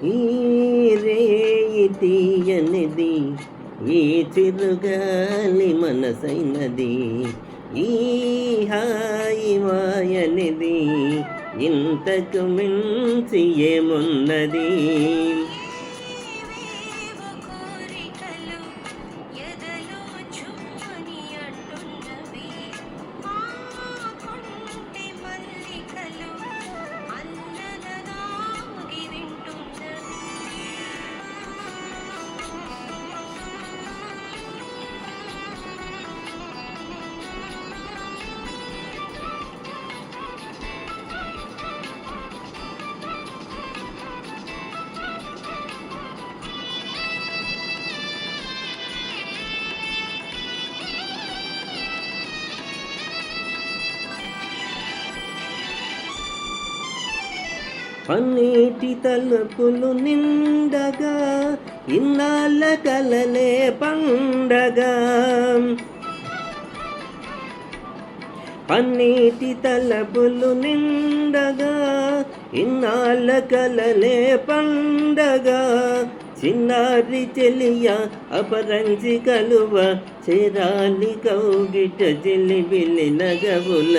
ఈ రేయి తీయనిది, ఈ చిరుగాలి మనసైనది, ఈ హాయి మాయనిది, ఇంతకు మించి ఏమున్నది. పన్నీటి తలుపులు నిండగా, ఇన్నాళ్ళ కలలే పండగా. పన్నీటి తలుపులు నిండగా, ఇన్నాళ్ళ కలలే పండగా. చిన్నారి చెలియ అపరంజి కలువ, చేరాలి కౌగిట జిలిబిలి నగవుల.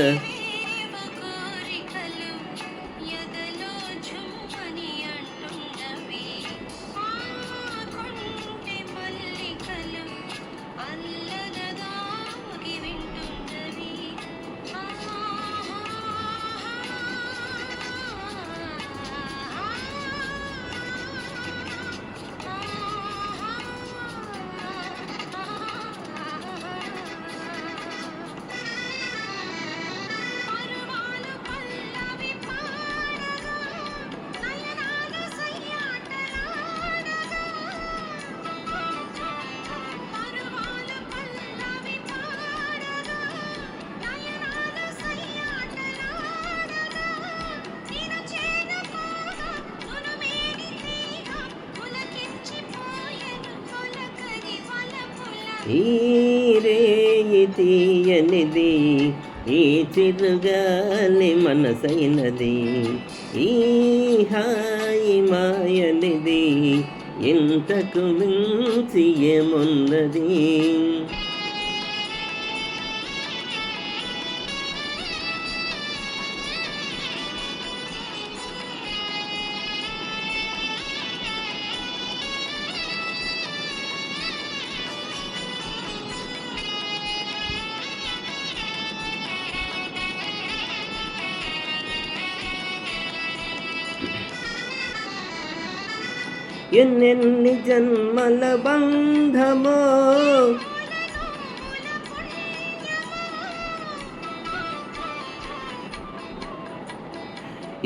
ఈ రేయి తీయనిది, ఈ చిరుగాలి మనసైనది, ఈ హాయి మాయనిది, ఇంతకు మించి ఏమున్నది. ఎన్నెన్ని జన్మల బంధమో,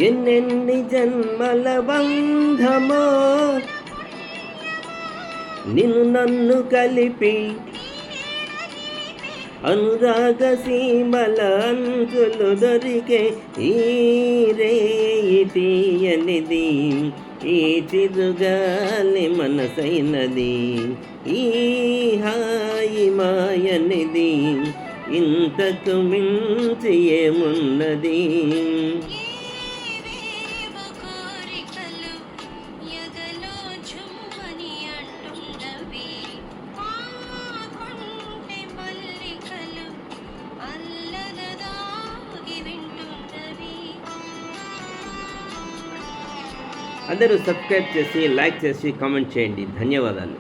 ఎన్నెన్ని జన్మల బంధమో, నిన్ను నన్ను కలిపి అనురాగ సీమల అంచులు దొరికే. ఈ రేయి తీయనిది, ఈ చిరుగాలి మనసైనది, ఈ హాయి మాయనిది, ఇంతకు మించి ఏమున్నది. అందరూ సబ్స్క్రైబ్ చేసి, లైక్ చేసి, కామెంట్ చేయండి. ధన్యవాదాలు.